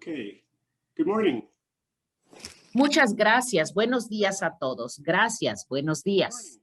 Okay. Good morning. Muchas gracias. Buenos días a todos. Gracias. Buenos días.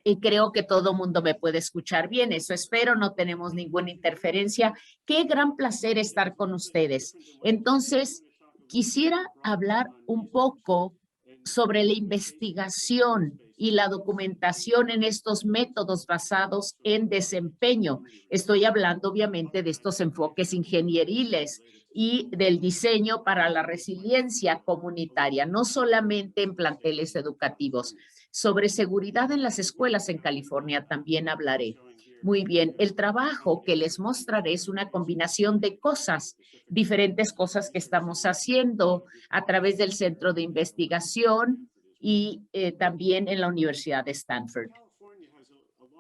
Y creo que todo mundo me puede escuchar bien. Eso espero. No tenemos ninguna interferencia. Qué gran placer estar con ustedes. Entonces, quisiera hablar un poco sobre la investigación y la documentación en estos métodos basados en desempeño. Estoy hablando, obviamente, de estos enfoques ingenieriles y del diseño para la resiliencia comunitaria, no solamente en planteles educativos. Sobre seguridad en las escuelas en California también hablaré. Muy bien, el trabajo que les mostraré es una combinación de cosas, diferentes cosas que estamos haciendo a través del Centro de Investigación y también en la Universidad de Stanford.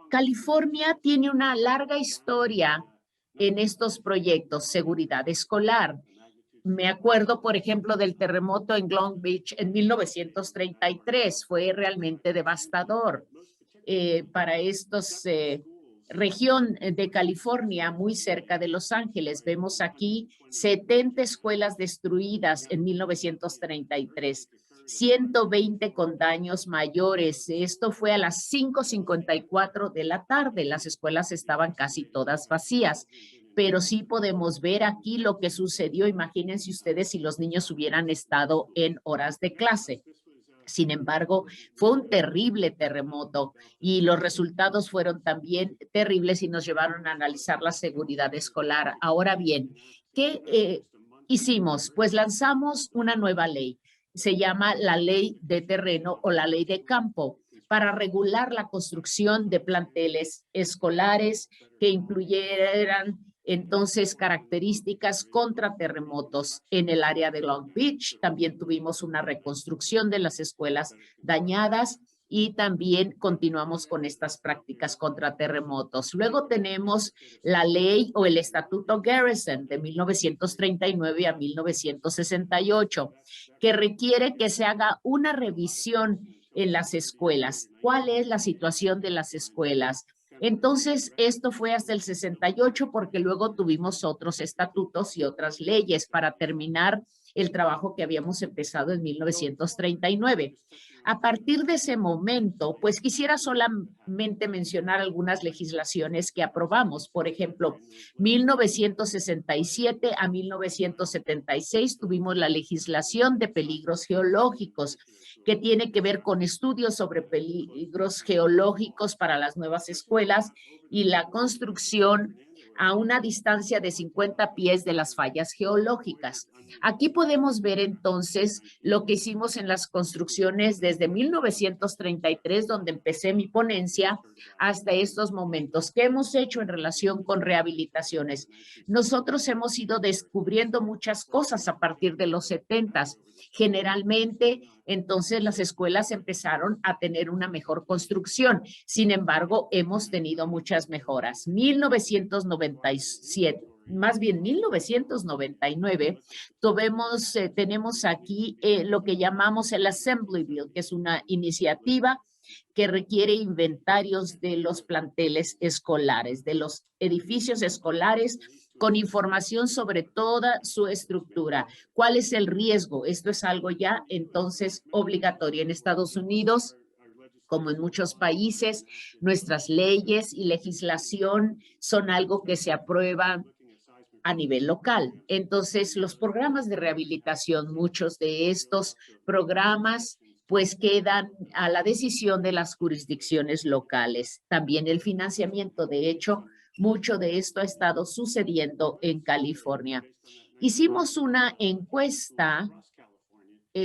California tiene una larga historia en estos proyectos, seguridad escolar. Me acuerdo, por ejemplo, del terremoto en Long Beach en 1933. Fue realmente devastador para estos región de California, muy cerca de Los Ángeles. Vemos aquí 70 escuelas destruidas en 1933. 120 con daños mayores. Esto fue a las 5:54 de la tarde. Las escuelas estaban casi todas vacías. Pero sí podemos ver aquí lo que sucedió. Imagínense ustedes si los niños hubieran estado en horas de clase. Sin embargo, fue un terrible terremoto y los resultados fueron también terribles y nos llevaron a analizar la seguridad escolar. Ahora bien, ¿qué hicimos? Pues lanzamos una nueva ley. Se llama la ley de terreno o la ley de campo para regular la construcción de planteles escolares que incluyeran entonces características contra terremotos en el área de Long Beach. También tuvimos una reconstrucción de las escuelas dañadas y también continuamos con estas prácticas contra terremotos. Luego tenemos la ley o el estatuto Garrison de 1939 a 1968, que requiere que se haga una revisión en las escuelas. ¿Cuál es la situación de las escuelas? Entonces, esto fue hasta el 68 porque luego tuvimos otros estatutos y otras leyes para terminar el trabajo que habíamos empezado en 1939. A partir de ese momento, pues quisiera solamente mencionar algunas legislaciones que aprobamos. Por ejemplo, 1967 a 1976 tuvimos la legislación de peligros geológicos, que tiene que ver con estudios sobre peligros geológicos para las nuevas escuelas y la construcción a una distancia de 50 pies de las fallas geológicas. Aquí podemos ver entonces lo que hicimos en las construcciones desde 1933, donde empecé mi ponencia, hasta estos momentos. ¿Qué hemos hecho en relación con rehabilitaciones? Nosotros hemos ido descubriendo muchas cosas a partir de los 70s. Generalmente, entonces las escuelas empezaron a tener una mejor construcción. Sin embargo, hemos tenido muchas mejoras. 1997, más bien 1999, tenemos aquí lo que llamamos el Assembly Bill, que es una iniciativa que requiere inventarios de los planteles escolares, de los edificios escolares, con información sobre toda su estructura. ¿Cuál es el riesgo? Esto es algo ya entonces obligatorio en Estados Unidos. Como en muchos países, nuestras leyes y legislación son algo que se aprueba a nivel local. Entonces, los programas de rehabilitación, muchos de estos programas, pues quedan a la decisión de las jurisdicciones locales. También el financiamiento, de hecho, mucho de esto ha estado sucediendo en California. Hicimos una encuesta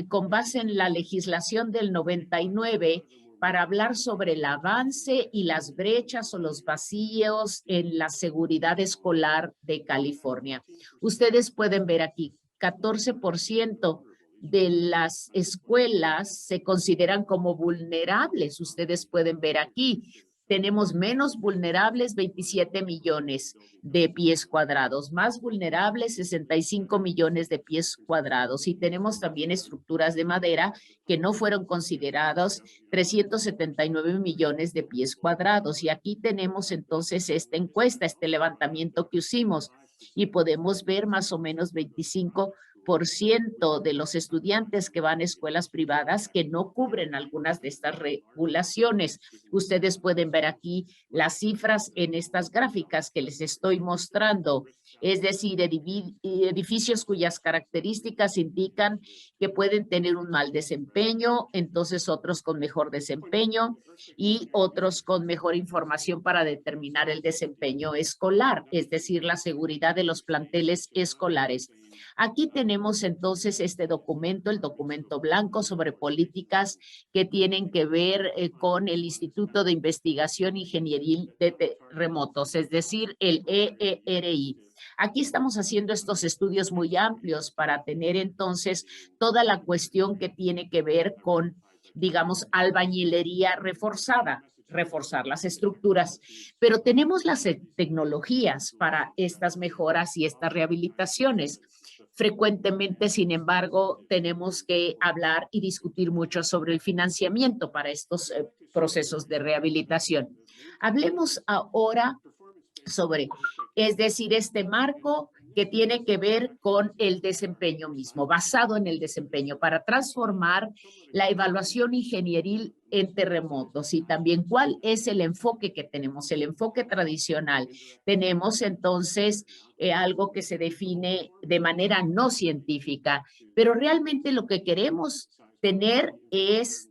con base en la legislación del 99 para hablar sobre el avance y las brechas o los vacíos en la seguridad escolar de California. Ustedes pueden ver aquí, 14% de las escuelas se consideran como vulnerables. Ustedes pueden ver aquí, tenemos menos vulnerables, 27 millones de pies cuadrados, más vulnerables, 65 millones de pies cuadrados. Y tenemos también estructuras de madera que no fueron considerados, 379 millones de pies cuadrados. Y aquí tenemos entonces esta encuesta, este levantamiento que hicimos. y podemos ver más o menos 25% de los estudiantes que van a escuelas privadas que no cubren algunas de estas regulaciones. Ustedes pueden ver aquí las cifras en estas gráficas que les estoy mostrando, es decir, edificios cuyas características indican que pueden tener un mal desempeño, entonces otros con mejor desempeño y otros con mejor información para determinar el desempeño escolar, es decir, la seguridad de los planteles escolares. Aquí tenemos entonces este documento, el documento blanco sobre políticas que tienen que ver con el Instituto de Investigación Ingenieril de Terremotos, es decir, el EERI. Aquí estamos haciendo estos estudios muy amplios para tener entonces toda la cuestión que tiene que ver con, digamos, albañilería reforzada, reforzar las estructuras, pero tenemos las tecnologías para estas mejoras y estas rehabilitaciones. Frecuentemente, sin embargo, tenemos que hablar y discutir mucho sobre el financiamiento para estos procesos de rehabilitación. Hablemos ahora sobre, es decir, este marco que tiene que ver con el desempeño mismo, basado en el desempeño, para transformar la evaluación ingenieril en terremotos y también cuál es el enfoque que tenemos, el enfoque tradicional. Tenemos entonces algo que se define de manera no científica, pero realmente lo que queremos tener es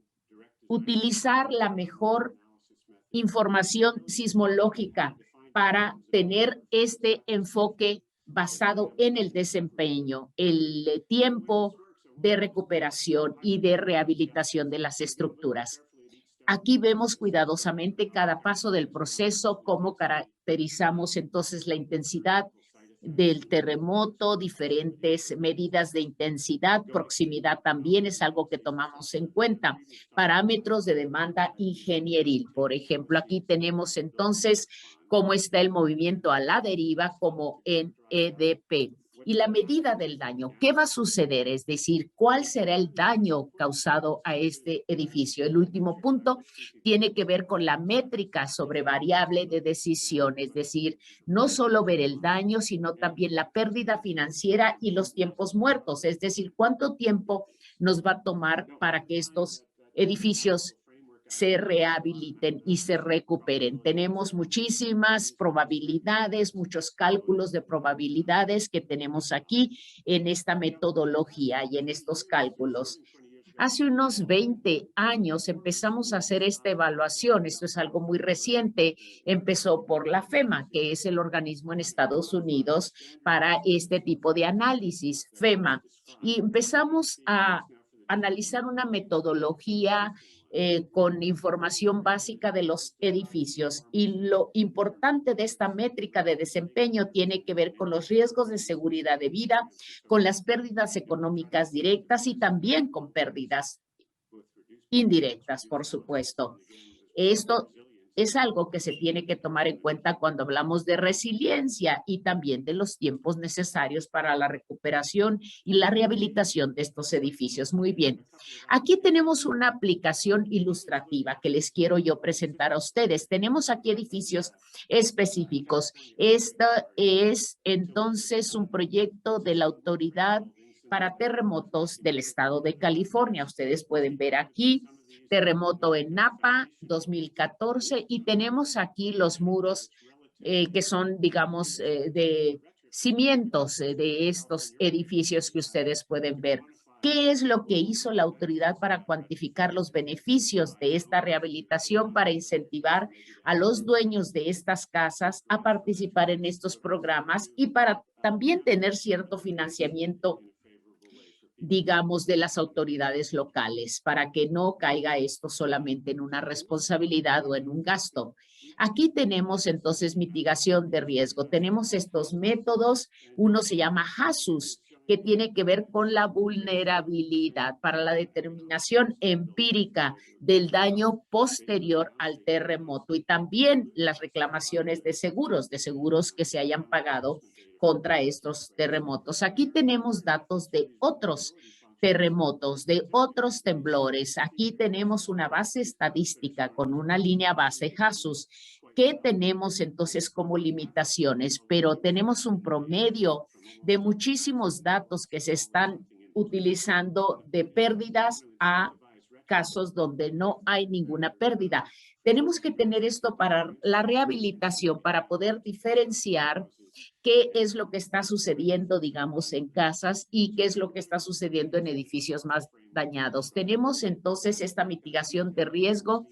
utilizar la mejor información sismológica para tener este enfoque basado en el desempeño, el tiempo de recuperación y de rehabilitación de las estructuras. Aquí vemos cuidadosamente cada paso del proceso, cómo caracterizamos entonces la intensidad del terremoto, diferentes medidas de intensidad, proximidad también es algo que tomamos en cuenta, parámetros de demanda ingenieril. Por ejemplo, aquí tenemos entonces cómo está el movimiento a la deriva como en EDP. Y la medida del daño, ¿qué va a suceder? Es decir, ¿cuál será el daño causado a este edificio? El último punto tiene que ver con la métrica sobre variable de decisión, es decir, no solo ver el daño, sino también la pérdida financiera y los tiempos muertos, es decir, cuánto tiempo nos va a tomar para que estos edificios se rehabiliten y se recuperen. Tenemos muchísimas probabilidades, muchos cálculos de probabilidades que tenemos aquí en esta metodología y en estos cálculos. Hace unos 20 años empezamos a hacer esta evaluación. Esto es algo muy reciente. Empezó por la FEMA, que es el organismo en Estados Unidos para este tipo de análisis, FEMA. Y empezamos a analizar una metodología con información básica de los edificios. Y lo importante de esta métrica de desempeño tiene que ver con los riesgos de seguridad de vida, con las pérdidas económicas directas y también con pérdidas indirectas, por supuesto. Esto es algo que se tiene que tomar en cuenta cuando hablamos de resiliencia y también de los tiempos necesarios para la recuperación y la rehabilitación de estos edificios. Muy bien. Aquí tenemos una aplicación ilustrativa que les quiero yo presentar a ustedes. Tenemos aquí edificios específicos. Esto es entonces un proyecto de la Autoridad para Terremotos del Estado de California. Ustedes pueden ver aquí terremoto en Napa 2014 y tenemos aquí los muros que son, digamos, de cimientos de estos edificios que ustedes pueden ver. ¿Qué es lo que hizo la autoridad para cuantificar los beneficios de esta rehabilitación para incentivar a los dueños de estas casas a participar en estos programas y para también tener cierto financiamiento, digamos, de las autoridades locales para que no caiga esto solamente en una responsabilidad o en un gasto? Aquí tenemos entonces mitigación de riesgo. Tenemos estos métodos. Uno se llama HASUS, que tiene que ver con la vulnerabilidad para la determinación empírica del daño posterior al terremoto y también las reclamaciones de seguros que se hayan pagado contra estos terremotos. Aquí tenemos datos de otros terremotos, de otros temblores. Aquí tenemos una base estadística con una línea base HASUS ¿Qué tenemos entonces como limitaciones? Pero tenemos un promedio de muchísimos datos que se están utilizando de pérdidas a casos donde no hay ninguna pérdida. Tenemos que tener esto para la rehabilitación, para poder diferenciar qué es lo que está sucediendo, digamos, en casas y qué es lo que está sucediendo en edificios más dañados. Tenemos entonces esta mitigación de riesgo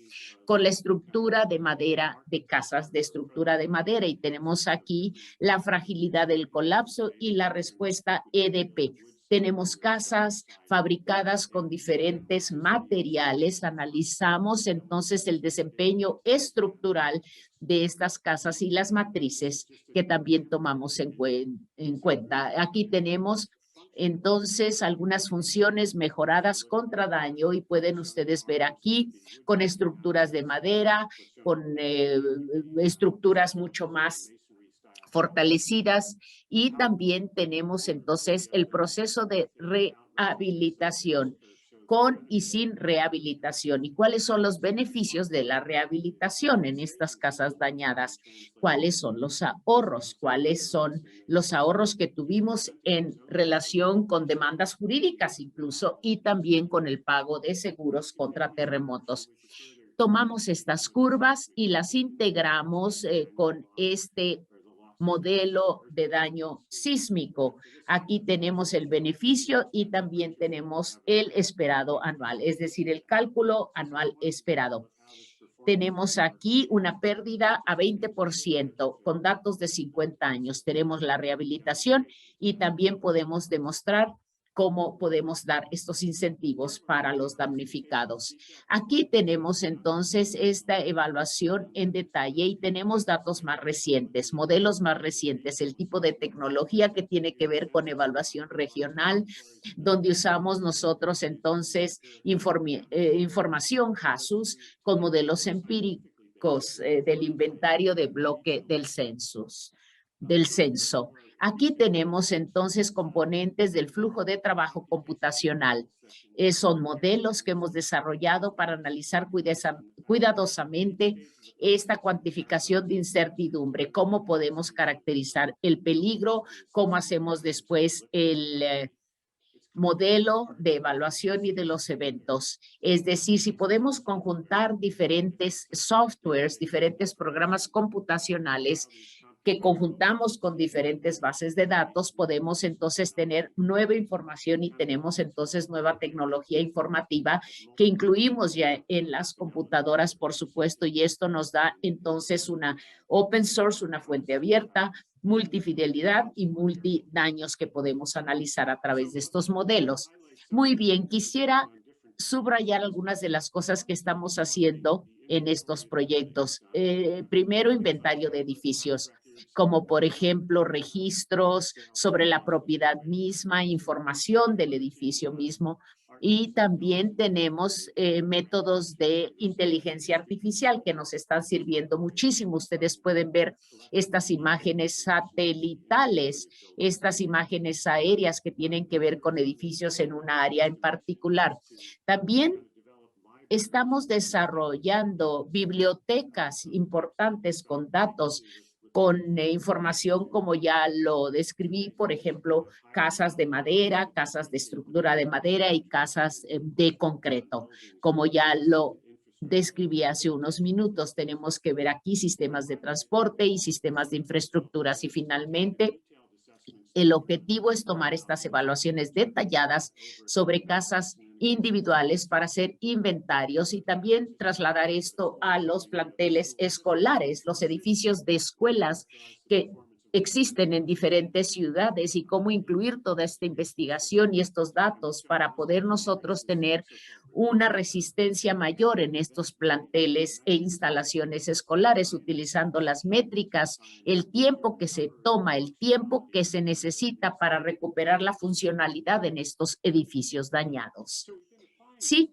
con la estructura de madera de casas de estructura de madera y tenemos aquí la fragilidad del colapso y la respuesta EDP. Tenemos casas fabricadas con diferentes materiales. Analizamos entonces el desempeño estructural de estas casas y las matrices que también tomamos en cuenta. Aquí tenemos entonces algunas funciones mejoradas contra daño y pueden ustedes ver aquí con estructuras de madera, con estructuras mucho más fortalecidas y también tenemos entonces el proceso de rehabilitación con y sin rehabilitación. ¿Y cuáles son los beneficios de la rehabilitación en estas casas dañadas? ¿Cuáles son los ahorros? ¿Cuáles son los ahorros que tuvimos en relación con demandas jurídicas incluso y también con el pago de seguros contra terremotos? Tomamos estas curvas y las integramos con este modelo de daño sísmico. Aquí tenemos el beneficio y también tenemos el esperado anual, es decir, el cálculo anual esperado. Tenemos aquí una pérdida a 20% con datos de 50 años. Tenemos la rehabilitación y también podemos demostrar cómo podemos dar estos incentivos para los damnificados. Aquí tenemos entonces esta evaluación en detalle y tenemos datos más recientes, modelos más recientes, el tipo de tecnología que tiene que ver con evaluación regional, donde usamos nosotros entonces información JASUS con modelos empíricos del inventario de bloque del censo. Aquí tenemos entonces componentes del flujo de trabajo computacional. Son modelos que hemos desarrollado para analizar cuidadosamente esta cuantificación de incertidumbre, cómo podemos caracterizar el peligro, cómo hacemos después el modelo de evaluación y de los eventos. Es decir, si podemos conjuntar diferentes softwares, diferentes programas computacionales que conjuntamos con diferentes bases de datos, podemos entonces tener nueva información y tenemos entonces nueva tecnología informativa que incluimos ya en las computadoras, por supuesto, y esto nos da entonces una open source, una fuente abierta, multifidelidad y multidaños que podemos analizar a través de estos modelos. Muy bien, quisiera subrayar algunas de las cosas que estamos haciendo en estos proyectos. Primero, inventario de edificios, como por ejemplo registros sobre la propiedad misma, información del edificio mismo. Y también tenemos métodos de inteligencia artificial que nos están sirviendo muchísimo. Ustedes pueden ver estas imágenes satelitales, estas imágenes aéreas que tienen que ver con edificios en una área en particular. También estamos desarrollando bibliotecas importantes con datos, con información como ya lo describí, por ejemplo, casas de madera, casas de estructura de madera y casas de concreto. Como ya lo describí hace unos minutos, tenemos que ver aquí sistemas de transporte y sistemas de infraestructuras y finalmente el objetivo es tomar estas evaluaciones detalladas sobre casas individuales para hacer inventarios y también trasladar esto a los planteles escolares, los edificios de escuelas que existen en diferentes ciudades y cómo incluir toda esta investigación y estos datos para poder nosotros tener una resistencia mayor en estos planteles e instalaciones escolares, utilizando las métricas, el tiempo que se toma, el tiempo que se necesita para recuperar la funcionalidad en estos edificios dañados. Sí,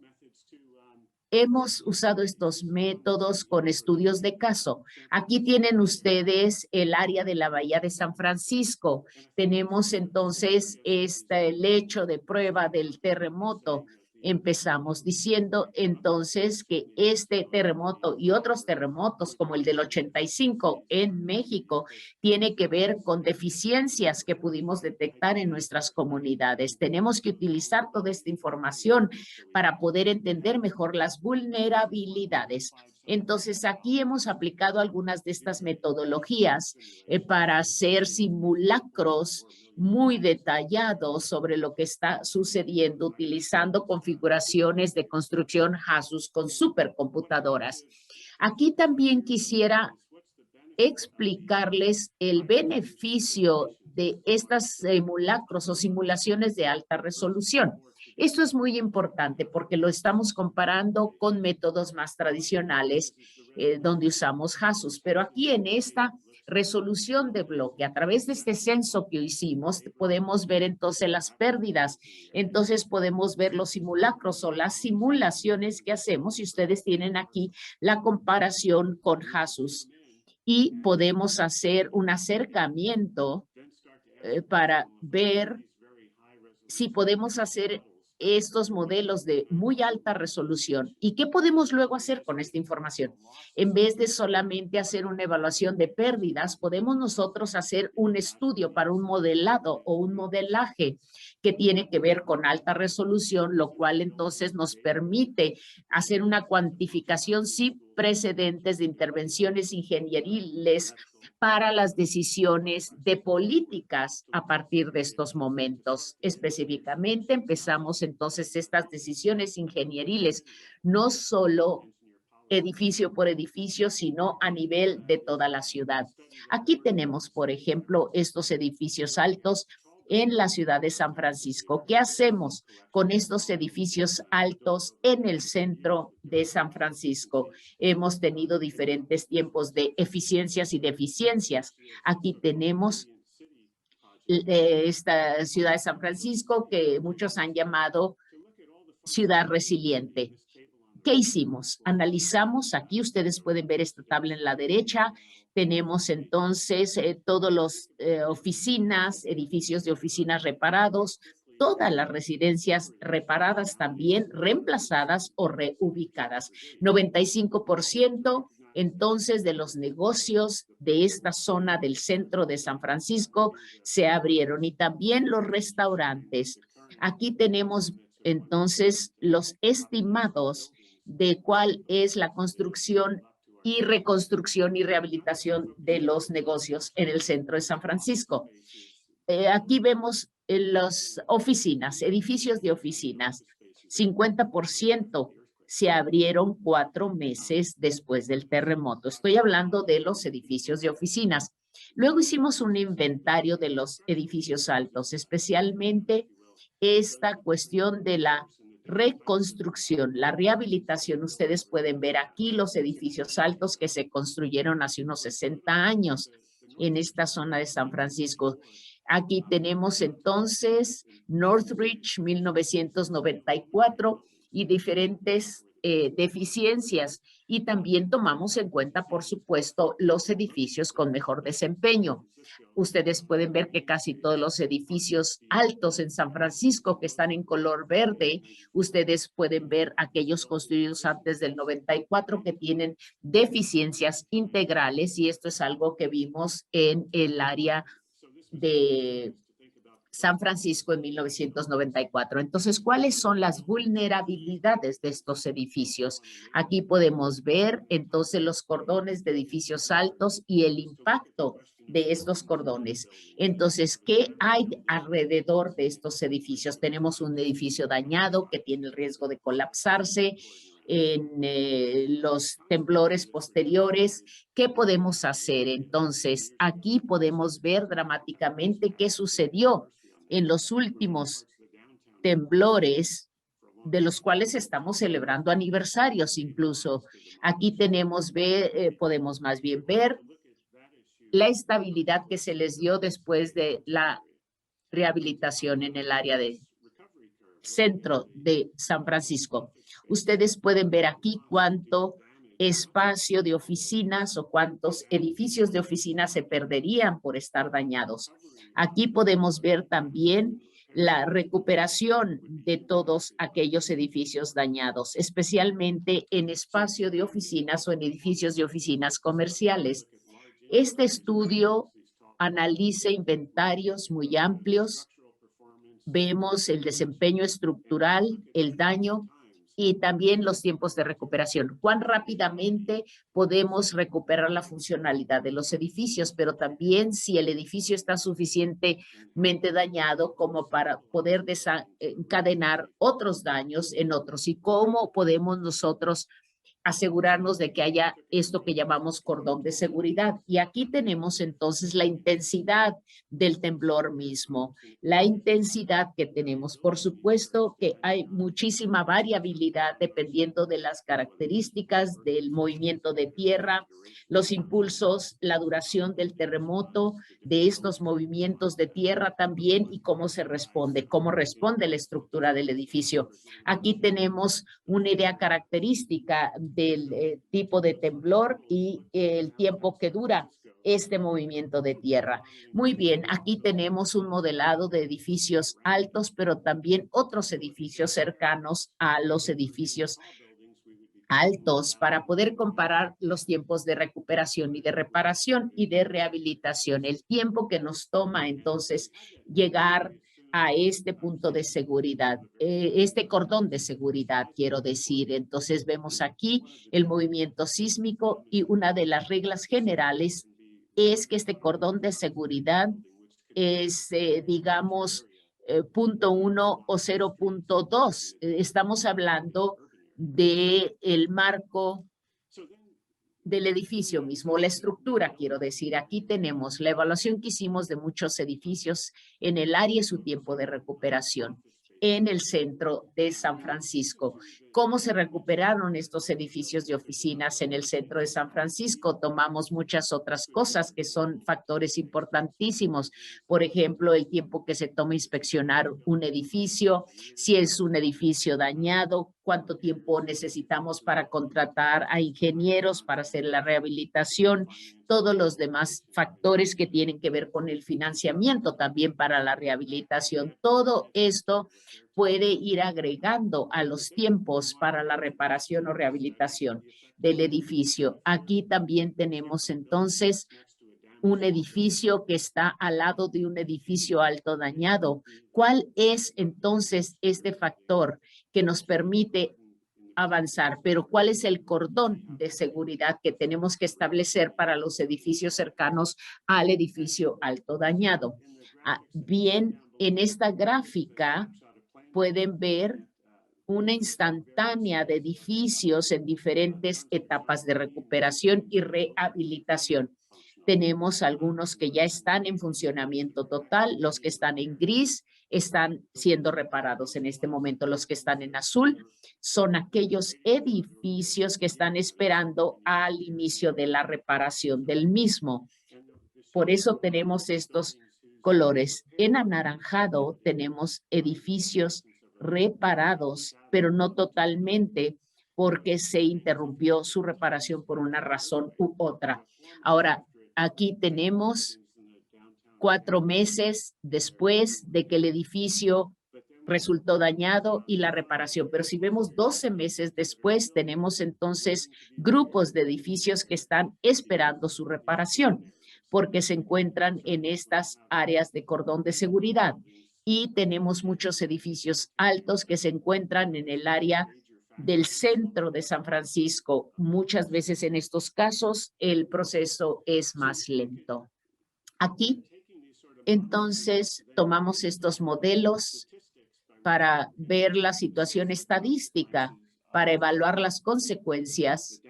hemos usado estos métodos con estudios de caso. Aquí tienen ustedes el área de la Bahía de San Francisco. Tenemos entonces este lecho de prueba del terremoto Empezamos diciendo entonces que este terremoto y otros terremotos como el del 85 en México tiene que ver con deficiencias que pudimos detectar en nuestras comunidades. Tenemos que utilizar toda esta información para poder entender mejor las vulnerabilidades. Entonces, aquí hemos aplicado algunas de estas metodologías para hacer simulacros muy detallados sobre lo que está sucediendo utilizando configuraciones de construcción Asus con supercomputadoras. Aquí también quisiera explicarles el beneficio de estas simulacros o simulaciones de alta resolución. Esto es muy importante porque lo estamos comparando con métodos más tradicionales donde usamos Asus, pero aquí en esta resolución de bloque, a través de este censo que hicimos, podemos ver entonces las pérdidas, entonces podemos ver los simulacros o las simulaciones que hacemos y ustedes tienen aquí la comparación con Asus y podemos hacer un acercamiento para ver si podemos hacer estos modelos de muy alta resolución. ¿Y qué podemos luego hacer con esta información? En vez de solamente hacer una evaluación de pérdidas, podemos nosotros hacer un estudio para un modelado o un modelaje que tiene que ver con alta resolución, lo cual entonces nos permite hacer una cuantificación sin precedentes de intervenciones ingenieriles para las decisiones de políticas a partir de estos momentos. Específicamente, empezamos entonces estas decisiones ingenieriles, no solo edificio por edificio, sino a nivel de toda la ciudad. Aquí tenemos, por ejemplo, estos edificios altos en la ciudad de San Francisco. ¿Qué hacemos con estos edificios altos en el centro de San Francisco? Hemos tenido diferentes tiempos de eficiencias y deficiencias. Aquí tenemos esta ciudad de San Francisco que muchos han llamado ciudad resiliente. ¿Qué hicimos? Analizamos, aquí ustedes pueden ver esta tabla en la derecha, tenemos entonces todos los oficinas, edificios de oficinas reparados, todas las residencias reparadas también, reemplazadas o reubicadas. 95% entonces de los negocios de esta zona del centro de San Francisco se abrieron y también los restaurantes. Aquí tenemos entonces los estimados de cuál es la construcción y reconstrucción y rehabilitación de los negocios en el centro de San Francisco. Aquí vemos las oficinas, edificios de oficinas. 50% se abrieron 4 meses después del terremoto. Estoy hablando de los edificios de oficinas. Luego hicimos un inventario de los edificios altos, especialmente esta cuestión de la reconstrucción, la rehabilitación. Ustedes pueden ver aquí los edificios altos que se construyeron hace unos 60 años en esta zona de San Francisco. Aquí tenemos entonces Northridge 1994 y diferentes deficiencias. Y también tomamos en cuenta, por supuesto, los edificios con mejor desempeño. Ustedes pueden ver que casi todos los edificios altos en San Francisco que están en color verde, ustedes pueden ver aquellos construidos antes del 94 que tienen deficiencias integrales y esto es algo que vimos en el área de San Francisco en 1994. Entonces, ¿cuáles son las vulnerabilidades de estos edificios? Aquí podemos ver entonces los cordones de edificios altos y el impacto de estos cordones. Entonces, ¿qué hay alrededor de estos edificios? Tenemos un edificio dañado que tiene el riesgo de colapsarse en los temblores posteriores. ¿Qué podemos hacer? Entonces, aquí podemos ver dramáticamente qué sucedió en los últimos temblores, de los cuales estamos celebrando aniversarios incluso. Aquí podemos más bien ver la estabilidad que se les dio después de la rehabilitación en el área de centro de San Francisco. Ustedes pueden ver aquí cuánto espacio de oficinas o cuántos edificios de oficinas se perderían por estar dañados. Aquí podemos ver también la recuperación de todos aquellos edificios dañados, especialmente en espacio de oficinas o en edificios de oficinas comerciales. Este estudio analiza inventarios muy amplios. Vemos el desempeño estructural, el daño y también los tiempos de recuperación. Cuán rápidamente podemos recuperar la funcionalidad de los edificios, pero también si el edificio está suficientemente dañado como para poder desencadenar otros daños en otros y cómo podemos nosotros asegurarnos de que haya esto que llamamos cordón de seguridad. Y aquí tenemos entonces la intensidad del temblor mismo, la intensidad que tenemos. Por supuesto que hay muchísima variabilidad dependiendo de las características del movimiento de tierra, los impulsos, la duración del terremoto, de estos movimientos de tierra también y cómo se responde, cómo responde la estructura del edificio. Aquí tenemos una idea característica del tipo de temblor y el tiempo que dura este movimiento de tierra. Muy bien, aquí tenemos un modelado de edificios altos, pero también otros edificios cercanos a los edificios altos para poder comparar los tiempos de recuperación y de reparación y de rehabilitación, el tiempo que nos toma entonces llegar a este punto de seguridad, este cordón de seguridad, quiero decir. Entonces vemos aquí el movimiento sísmico y una de las reglas generales es que este cordón de seguridad es, digamos, punto 1 o 0.2. Estamos hablando del marco del edificio mismo, la estructura, quiero decir. Aquí tenemos la evaluación que hicimos de muchos edificios en el área y su tiempo de recuperación en el centro de San Francisco. ¿Cómo se recuperaron estos edificios de oficinas en el centro de San Francisco? Tomamos muchas otras cosas que son factores importantísimos. Por ejemplo, el tiempo que se toma inspeccionar un edificio, si es un edificio dañado, cuánto tiempo necesitamos para contratar a ingenieros para hacer la rehabilitación, todos los demás factores que tienen que ver con el financiamiento también para la rehabilitación. Todo esto puede ir agregando a los tiempos para la reparación o rehabilitación del edificio. Aquí también tenemos entonces un edificio que está al lado de un edificio alto dañado. ¿Cuál es entonces este factor que nos permite avanzar? Pero ¿cuál es el cordón de seguridad que tenemos que establecer para los edificios cercanos al edificio alto dañado? Bien, en esta gráfica pueden ver una instantánea de edificios en diferentes etapas de recuperación y rehabilitación. Tenemos algunos que ya están en funcionamiento total, los que están en gris están siendo reparados en este momento, los que están en azul son aquellos edificios que están esperando al inicio de la reparación del mismo. Por eso tenemos estos colores. En anaranjado tenemos edificios reparados, pero no totalmente porque se interrumpió su reparación por una razón u otra. Ahora, aquí tenemos 4 meses después de que el edificio resultó dañado y la reparación. Pero si vemos 12 meses después, tenemos entonces grupos de edificios que están esperando su reparación porque se encuentran en estas áreas de cordón de seguridad. Y tenemos muchos edificios altos que se encuentran en el área del centro de San Francisco. Muchas veces en estos casos el proceso es más lento. Aquí, entonces, tomamos estos modelos para ver la situación estadística, para evaluar las consecuencias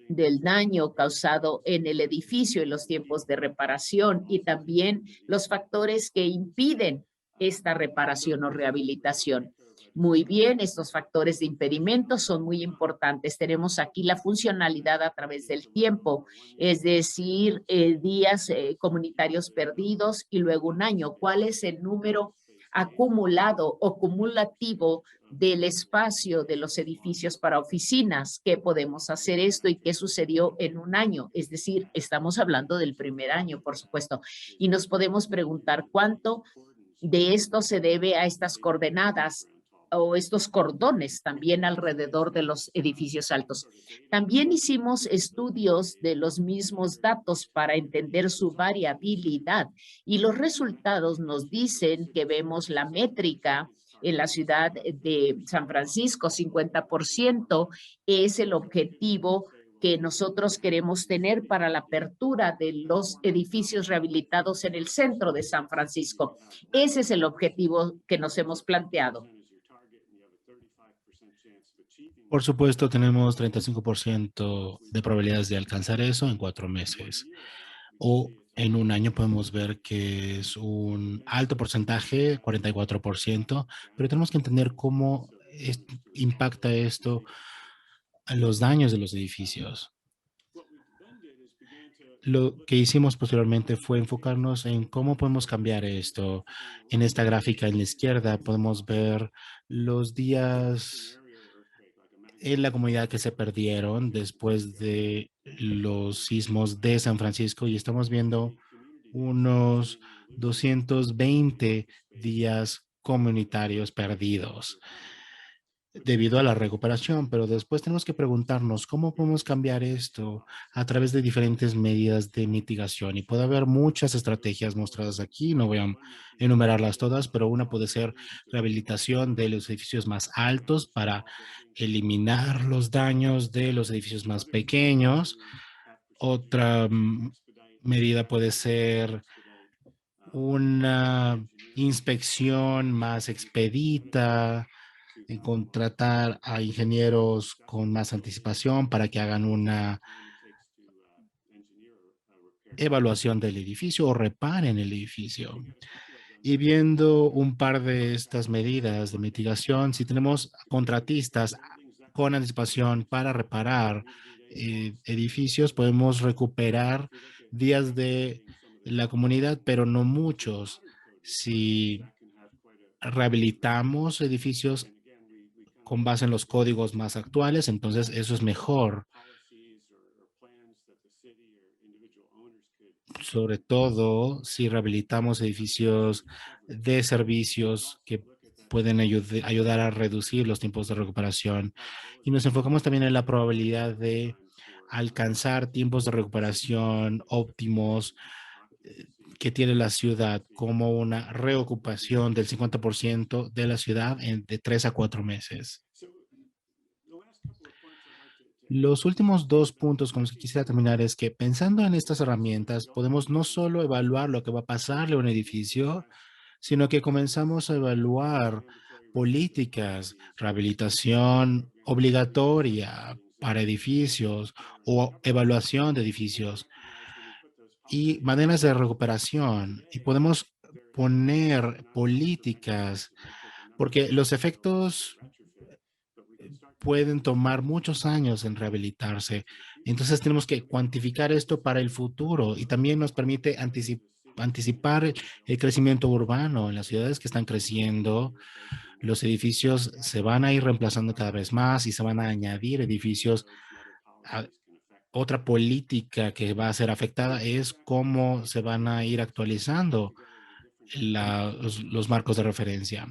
del daño causado en el edificio y los tiempos de reparación y también los factores que impiden esta reparación o rehabilitación. Muy bien, estos factores de impedimento son muy importantes. Tenemos aquí la funcionalidad a través del tiempo, es decir, días comunitarios perdidos y luego un año. ¿Cuál es el número acumulado o cumulativo del espacio de los edificios para oficinas? ¿Qué podemos hacer esto y qué sucedió en un año? Es decir, estamos hablando del primer año, por supuesto, y nos podemos preguntar cuánto de esto se debe a estas coordenadas o estos cordones también alrededor de los edificios altos. También hicimos estudios de los mismos datos para entender su variabilidad y los resultados nos dicen que vemos la métrica en la ciudad de San Francisco, 50% es el objetivo que nosotros queremos tener para la apertura de los edificios rehabilitados en el centro de San Francisco. Ese es el objetivo que nos hemos planteado. Por supuesto, tenemos 35% de probabilidades de alcanzar eso en 4 meses. O en un año podemos ver que es un alto porcentaje, 44%, pero tenemos que entender cómo impacta esto a los daños de los edificios. Lo que hicimos posteriormente fue enfocarnos en cómo podemos cambiar esto. En esta gráfica en la izquierda podemos ver los días en la comunidad que se perdieron después de los sismos de San Francisco y estamos viendo unos 220 días comunitarios perdidos debido a la recuperación, pero después tenemos que preguntarnos cómo podemos cambiar esto a través de diferentes medidas de mitigación. Y puede haber muchas estrategias mostradas aquí, no voy a enumerarlas todas, pero una puede ser rehabilitación de los edificios más altos para eliminar los daños de los edificios más pequeños. Otra medida puede ser una inspección más expedita, en contratar a ingenieros con más anticipación para que hagan una evaluación del edificio o reparen el edificio. Y viendo un par de estas medidas de mitigación, si tenemos contratistas con anticipación para reparar edificios, podemos recuperar días de la comunidad, pero no muchos. Si rehabilitamos edificios con base en los códigos más actuales, entonces eso es mejor. Sobre todo si rehabilitamos edificios de servicios que pueden ayudar a reducir los tiempos de recuperación. Y nos enfocamos también en la probabilidad de alcanzar tiempos de recuperación óptimos que tiene la ciudad, como una reocupación del 50% de la ciudad de 3 a 4 meses. Los últimos 2 puntos con los que quisiera terminar es que pensando en estas herramientas, podemos no solo evaluar lo que va a pasarle a un edificio, sino que comenzamos a evaluar políticas, rehabilitación obligatoria para edificios o evaluación de edificios y maneras de recuperación. Y podemos poner políticas, porque los efectos pueden tomar muchos años en rehabilitarse. Entonces tenemos que cuantificar esto para el futuro y también nos permite anticipar el crecimiento urbano en las ciudades que están creciendo. Los edificios se van a ir reemplazando cada vez más y se van a añadir edificios. Otra política que va a ser afectada es cómo se van a ir actualizando los marcos de referencia.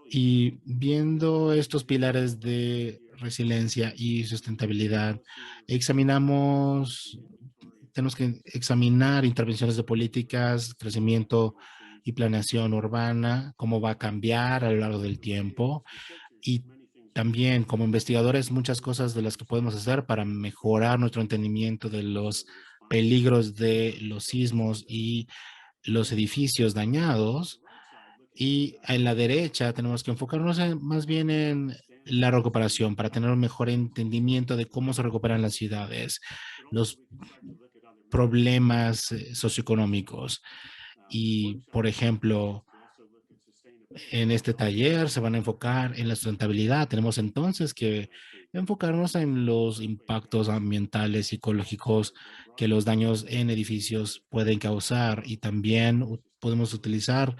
Y viendo estos pilares de resiliencia y sustentabilidad, tenemos que examinar intervenciones de políticas, crecimiento y planeación urbana, cómo va a cambiar a lo largo del tiempo. Y también como investigadores, muchas cosas de las que podemos hacer para mejorar nuestro entendimiento de los peligros de los sismos y los edificios dañados. Y en la derecha tenemos que enfocarnos más bien en la recuperación para tener un mejor entendimiento de cómo se recuperan las ciudades, los problemas socioeconómicos. Y, por ejemplo, en este taller se van a enfocar en la sustentabilidad. Tenemos entonces que enfocarnos en los impactos ambientales, psicológicos que los daños en edificios pueden causar y también podemos utilizar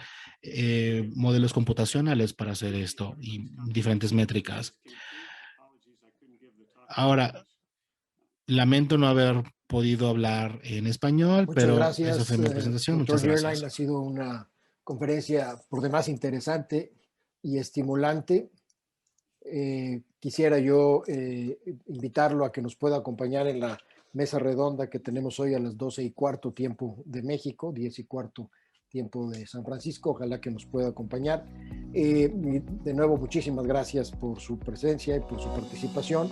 modelos computacionales para hacer esto y diferentes métricas. Ahora, lamento no haber podido hablar en español, Muchas pero esa gracias, fue mi presentación. doctor Muchas Dearline. gracias. Ha sido una conferencia por demás interesante y estimulante. Quisiera yo invitarlo a que nos pueda acompañar en la mesa redonda que tenemos hoy a las 12:15 tiempo de México, 10:15 tiempo de San Francisco. Ojalá que nos pueda acompañar. De nuevo, muchísimas gracias por su presencia y por su participación.